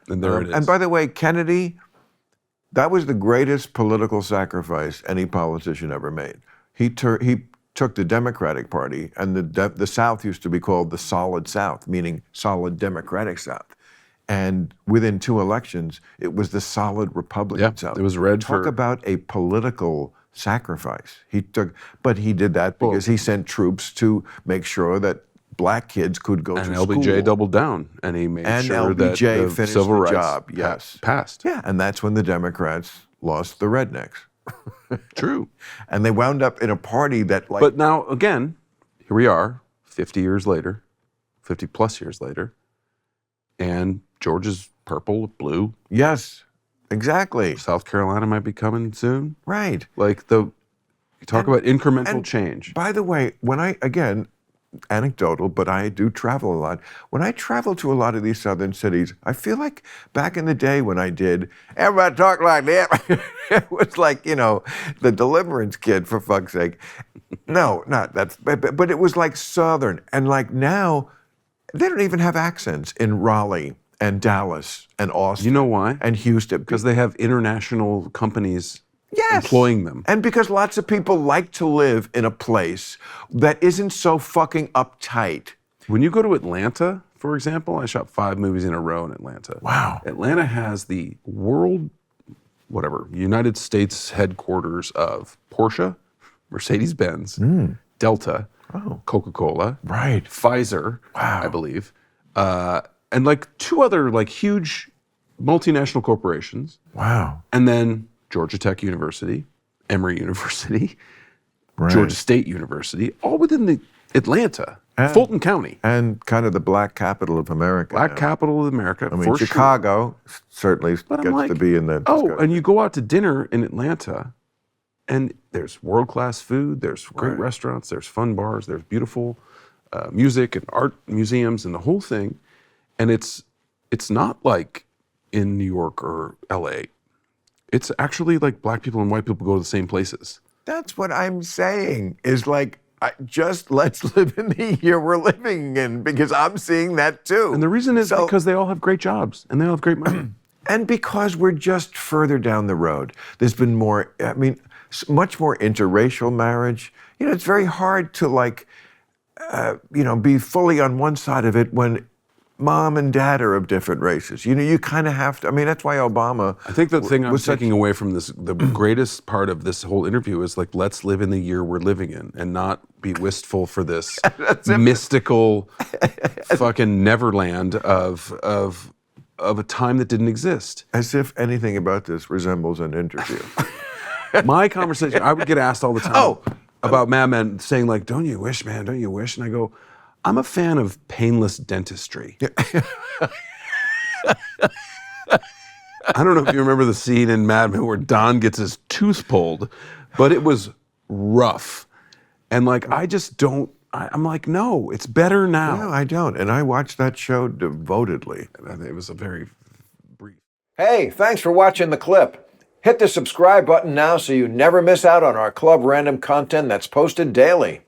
And there it is. And by the way, Kennedy, that was the greatest political sacrifice any politician ever made. He took the Democratic Party, and the South used to be called the Solid South, meaning solid Democratic South. And within 2 elections, it was the solid Republican South. It was red. Talk about a political sacrifice. But he did that because he sent troops to make sure that black kids could go to school. And LBJ doubled down, and he made sure that the finished civil the rights job. Yes, passed. Yeah, and that's when the Democrats lost the rednecks. True. And they wound up in a party that But now, again, here we are, 50 years later, 50 plus years later, and Georgia's purple, blue. Yes, exactly. South Carolina might be coming soon. Right. Like you talk about incremental change. By the way, again, anecdotal, but I do travel a lot. When I travel to a lot of these southern cities, I feel like back in the day when I did, everybody talk like that. It was like, the Deliverance Kid, for fuck's sake. No, not that's, but it was like southern. And like now, they don't even have accents in Raleigh and Dallas and Austin. You know why? And Houston. Because they have international companies Yes. employing them. And because lots of people like to live in a place that isn't so fucking uptight. When you go to Atlanta, for example, I shot 5 movies in a row in Atlanta. Wow. Atlanta has the United States headquarters of Porsche, Mercedes-Benz, Delta, Coca-Cola, Right. Pfizer, I believe, and like 2 other like huge multinational corporations. Wow. And then Georgia Tech University, Emory University, Right. Georgia State University, all within the Atlanta, Fulton County. And kind of the black capital of America. Black capital of America. I mean, Chicago certainly gets to be in that discussion. And you go out to dinner in Atlanta, and there's world-class food, there's great restaurants, there's fun bars, there's beautiful music and art museums and the whole thing. And it's not like in New York or LA. It's actually like black people and white people go to the same places. That's what I'm saying, is like, just let's live in the year we're living in, because I'm seeing that too. And the reason is because they all have great jobs and they all have great money. And because we're just further down the road. There's been much more interracial marriage. It's very hard to be fully on one side of it when mom and dad are of different races. You kind of have to. I mean, that's why Obama. I think the thing I'm taking away from this, the greatest part of this whole interview is like, let's live in the year we're living in and not be wistful for this mystical fucking Neverland of a time that didn't exist. As if anything about this resembles an interview. My conversation, I would get asked all the time about Mad Men saying like, don't you wish, man, don't you wish? And I go, I'm a fan of painless dentistry. I don't know if you remember the scene in Mad Men where Don gets his tooth pulled, but it was rough. And like, I just don't, I'm like, no, it's better now. No, I don't. And I watched that show devotedly. It was a very brief. Hey, thanks for watching the clip. Hit the subscribe button now so you never miss out on our Club Random content that's posted daily.